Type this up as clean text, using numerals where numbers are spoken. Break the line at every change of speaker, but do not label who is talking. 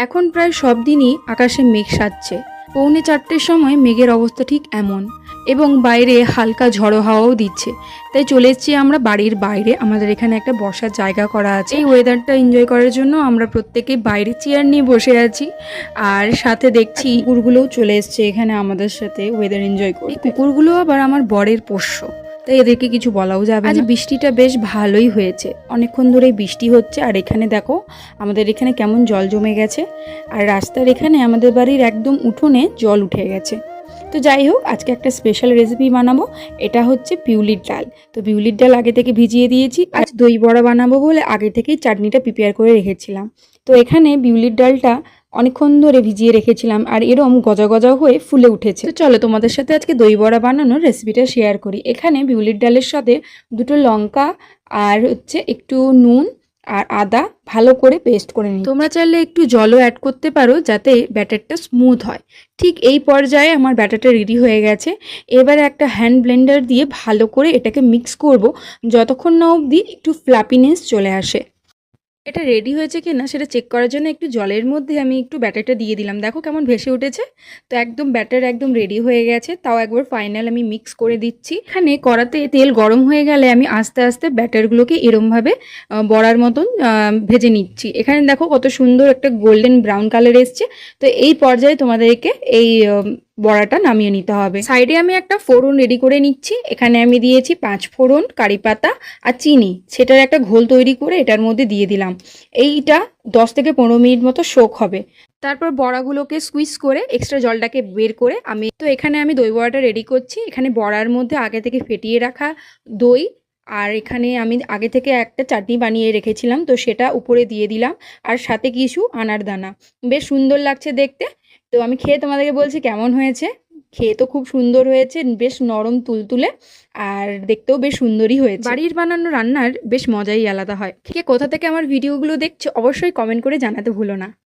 এখন প্রায় সব দিনই আকাশে মেঘ সাজছে। পৌনে 4টের সময় মেঘের অবস্থা ঠিক এমন, এবং বাইরে হালকা ঝড়ো হাওয়াও দিচ্ছে। তাই চলে এসেছি আমরা বাড়ির বাইরে। আমাদের এখানে একটা বসার জায়গা করা আছে। এই ওয়েদারটা এনজয় করার জন্য আমরা প্রত্যেকেই বাইরে চেয়ার নিয়ে বসে আছি। আর সাথে দেখছি কুকুরগুলোও চলে এসছে এখানে আমাদের সাথে ওয়েদার এনজয় করতে। এই কুকুরগুলো আবার আমার বরের পোষ্য, তাই এদেরকে কিছু বলাও যাবে না। আজ বৃষ্টিটা বেশ ভালোই হয়েছে, অনেকক্ষণ ধরেই বৃষ্টি হচ্ছে। আর এখানে দেখো আমাদের এখানে কেমন জল জমে গেছে, আর রাস্তার এখানে আমাদের বাড়ির একদম উঠোনে জল উঠে গেছে। তো যাই হোক, আজকে একটা স্পেশাল রেসিপি বানাবো। এটা হচ্ছে পিউলির ডাল। তো পিউলির ডাল আগে থেকে ভিজিয়ে দিয়েছি। আজ দই বড়া বানাবো বলে আগে থেকেই চাটনিটা প্রিপেয়ার করে রেখেছিলাম। তো এখানে পিউলির ডালটা অনেকক্ষণ ধরে ভিজিয়ে রেখেছিলাম, আর এরম গজা গজা হয়ে ফুলে উঠেছে। তো চলো তোমাদের সাথে আজকে দই বড়া বানানোর রেসিপিটা শেয়ার করি। এখানে বিউলির ডালের সাথে 2টো লঙ্কা আর হচ্ছে একটু নুন আর আদা ভালো করে পেস্ট করে নিই। তোমরা চাইলে একটু জলও অ্যাড করতে পারো যাতে ব্যাটারটা স্মুথ হয়। ঠিক এই পর্যায়ে আমার ব্যাটারটা রেডি হয়ে গেছে। এবারে একটা হ্যান্ড ব্লেন্ডার দিয়ে ভালো করে এটাকে মিক্স করব যতক্ষণ না অবধি একটু ফ্লাপিনেস চলে আসে। এটা রেডি হয়েছে কি না সেটা চেক করার জন্য একটু জলের মধ্যে আমি একটু ব্যাটারটা দিয়ে দিলাম। দেখো কেমন ভেসে উঠেছে। তো একদম ব্যাটার একদম রেডি হয়ে গেছে। তাও একবার ফাইনাল আমি মিক্স করে দিচ্ছি। এখানে কড়াতে তেল গরম হয়ে গেলে আমি আস্তে আস্তে ব্যাটারগুলোকে এরমভাবে বড়ার মতন ভেজে নিচ্ছি। এখানে দেখো কত সুন্দর একটা গোল্ডেন ব্রাউন কালার এসছে। তো এই পর্যায়ে তোমাদেরকে এই বড়াটা নামিয়ে নিতে হবে। সাইডে আমি একটা ফোড়ন রেডি করে নিচ্ছি। এখানে আমি দিয়েছি 5 ফোড়ন, কারি পাতা আর চিনি। সেটার একটা ঘোল তৈরি করে এটার মধ্যে দিয়ে দিলাম। এইটা 10 থেকে 15 মিনিট মতো সোক হবে। তারপর বড়াগুলোকে সুইচ করে এক্সট্রা জলটাকে বের করে এখানে আমি দই বড়াটা রেডি করছি। এখানে বড়ার মধ্যে আগে থেকে ফেটিয়ে রাখা দই, আর এখানে আমি আগে থেকে একটা চাটনি বানিয়ে রেখেছিলাম, তো সেটা উপরে দিয়ে দিলাম। আর সাথে কিছু আনার দানা। বেশ সুন্দর লাগছে দেখতে। তো আমি খেয়ে তোমাদেরকে বলছি কেমন হয়েছে। খেয়ে তো খুব সুন্দর হয়েছে, বেশ নরম তুলতুলে, আর দেখতেও বেশ সুন্দরই হয়েছে। বাড়ির বানানো রান্নার বেশ মজাই আলাদা হয়। কে কোথা থেকে আমার ভিডিওগুলো দেখছো অবশ্যই কমেন্ট করে জানাতে ভুলো না।